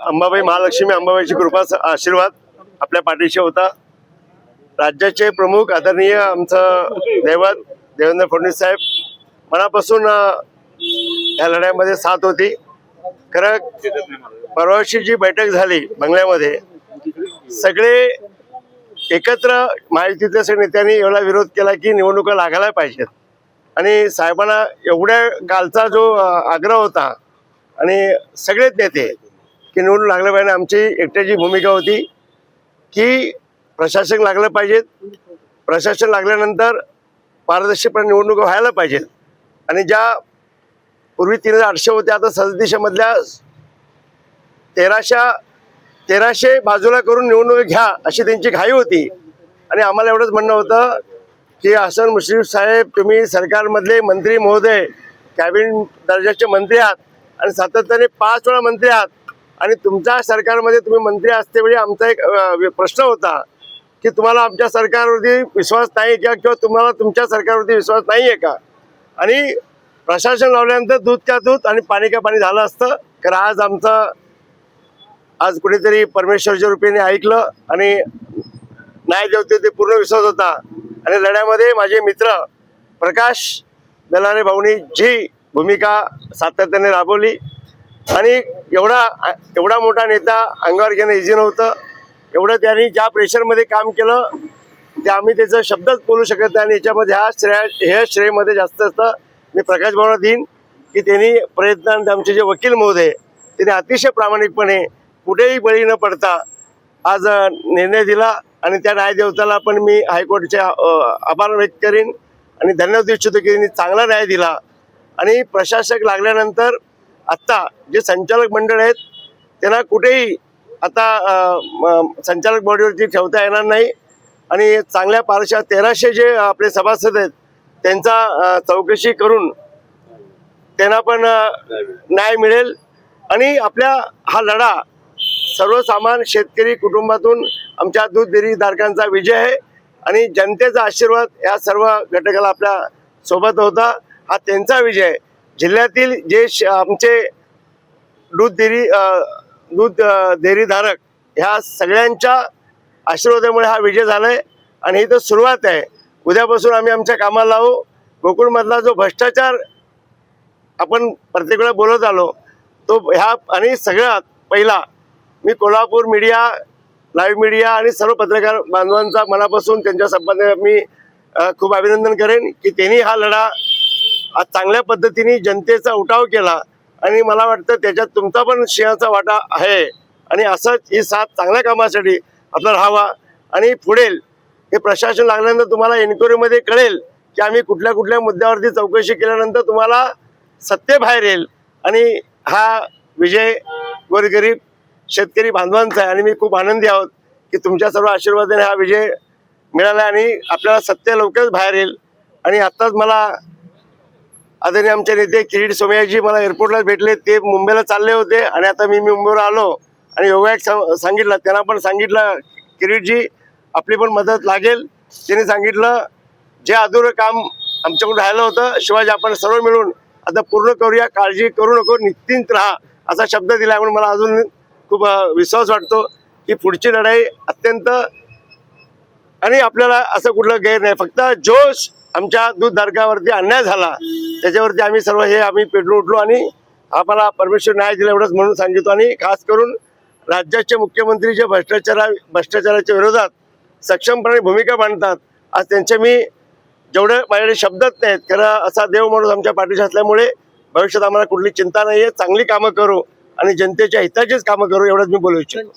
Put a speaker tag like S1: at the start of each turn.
S1: अंबाबाई महालक्ष्मी अंबाबाईची कृपा आशीर्वाद आपल्या पाठीशी होता। राज्याचे प्रमुख आदरणीय आमचं दैवत देवेंद्र फडणवीस साहेब मनापासून या लढ्यामध्ये साथ होती। खरं परवाची जी बैठक झाली बंगल्यामध्ये सगळे एकत्र महायुतीतल्या सगळ्या नेत्यांनी एवढा विरोध केला की निवडणुका लागायला पाहिजेत आणि साहेबांना एवढ्या कालचा जो आग्रह होता आणि सगळेच नेते की निवडणूक लागलं पाहिजे। आमची एकट्याची भूमिका होती की प्रशासन लागलं पाहिजेत, प्रशासन लागल्यानंतर पारदर्शकपणे निवडणुका व्हायला पाहिजेत आणि ज्या पूर्वी 3800 होत्या आता 3700 मधल्या 1300 बाजूला करून निवडणूक घ्या अशी त्यांची घाई होती। आणि आम्हाला एवढंच म्हणणं होतं की हसन मुश्रीफ साहेब तुम्ही सरकारमधले मंत्री महोदय कॅबिनेट दर्जाचे मंत्री आहात आणि सातत्याने 5 वेळा मंत्री आहात आणि तुमच्या सरकारमध्ये तुम्ही मंत्री असते वेळी आमचा एक प्रश्न होता की तुम्हाला आमच्या सरकारवरती विश्वास नाही का किंवा तुम्हाला तुमच्या सरकारवरती विश्वास नाही आहे का। आणि प्रशासन लावल्यानंतर दूध का दूध आणि पाणी का पाणी झालं असतं। कारण आज कुठेतरी परमेश्वरच्या रूपाने ऐकलं आणि न्याय देवते ते पूर्ण विश्वास होता। आणि लढ्यामध्ये माझे मित्र प्रकाश बेलारे भाऊनी जी भूमिका सातत्याने राबवली आणि एवढा मोठा नेता अंगावर घेणं इझी नव्हतं। एवढं त्यांनी ज्या प्रेशरमध्ये काम केलं ते आम्ही त्याचं शब्दच बोलू शकत नाही। आणि याच्यामध्ये हे श्रेयमध्ये जास्त असतं मी प्रकाश भाऊला देईन की त्यांनी प्रयत्न आमचे जे वकील महोदय त्यांनी अतिशय प्रामाणिकपणे कुठेही बळी न पडता आज निर्णय दिला आणि त्या न्यायदेवताला पण मी हायकोर्टचे आभार व्यक्त करीन आणि धन्यवाद देऊ इच्छितो की त्यांनी चांगला न्याय दिला। आणि प्रशासक लागल्यानंतर आत्ता जे संचालक मंडळ आहेत त्यांना कुठेही आता संचालक बॉडीवरती ठेवता येणार नाही आणि चांगल्या पारशा 1300 जे आपले सभासद आहेत त्यांचा चौकशी करून त्यांना पण न्याय मिळेल। आणि आपल्या हा लढा सर्वसामान्य शेतकरी कुटुंबातून आमच्या दूध डेअरीधारकांचा विजय आहे आणि जनतेचा आशीर्वाद या सर्व घटकाला आपल्या सोबत होता। हा त्यांचा विजय आहे। जिल्ह्यातील जे आमचे दूध डेअरीधारक ह्या सगळ्यांच्या आशीर्वादामुळे हा विजय झालाय आणि ही तर सुरुवात आहे। उद्यापासून आम्ही आमच्या कामाला लावू। गोकुळमधला जो भ्रष्टाचार आपण प्रत्येक वेळा बोलत आलो तो ह्या आणि सगळ्यात पहिला मी कोल्हापूर मीडिया लाईव्ह मीडिया आणि सर्व पत्रकार बांधवांचा मनापासून त्यांच्या संबंधात मी खूप अभिनंदन करेन की त्यांनी हा लढा आज चांगल्या पद्धतीने जनतेचा उठाव केला आणि मला वाटतं त्याच्यात तुमचा पण सिंहाचा वाटा आहे। आणि असंच ही साथ चांगल्या कामासाठी आपला राहावा आणि पुढेल हे प्रशासन लागल्यानंतर तुम्हाला एन्क्वायरीमध्ये कळेल की आम्ही कुठल्या मुद्द्यावरती चौकशी केल्यानंतर तुम्हाला सत्य बाहेर येईल। आणि हा विजय गोरगरीब शेतकरी बांधवांचा आहे आणि मी खूप आनंदी आहोत की तुमच्या सर्व आशीर्वादाने हा विजय मिळाला आणि आपल्याला सत्य लवकरच बाहेर येईल। आणि आत्ताच मला आदरणीय आमचे नेते किरीट सोमय्याजी मला एअरपोर्टला भेटले, ते मुंबईला चालले होते आणि आता मी मुंबईवर आलो आणि योगायोग सांगितलं त्यांना पण सांगितलं किरीटजी आपली पण मदत लागेल। त्यांनी सांगितलं जे अधुरं काम आमच्याकडून राहिलं होतं शिवाजी आपण सर्व मिळून आता पूर्ण करूया, काळजी करू नको, निश्चिंत राहा असा शब्द दिला। म्हणून मला अजून खूप विश्वास वाटतो की पुढची लढाई अत्यंत आणि आपल्याला असं कुठलं गैर नाही, फक्त जोश आमच्या दूधधारकावरती अन्याय झाला त्याच्यावरती आम्ही सर्व आम्ही पेटून उठलो आणि आम्हाला परमेश्वर न्याय दिला एवढंच म्हणून सांगितलं। आणि खास करून राज्याचे मुख्यमंत्री जे भ्रष्टाचाराच्या विरोधात सक्षमपणे भूमिका मांडतात आज त्यांचे मी जेवढे माझ्याकडे शब्दच नाहीत। खरं असा देव माणूस आमच्या पाठीशी असल्यामुळे भविष्यात आम्हाला कुठली चिंता नाही आहे। चांगली कामं करू आणि जनतेच्या हिताचीच कामं करू एवढंच मी बोलू इच्छितो।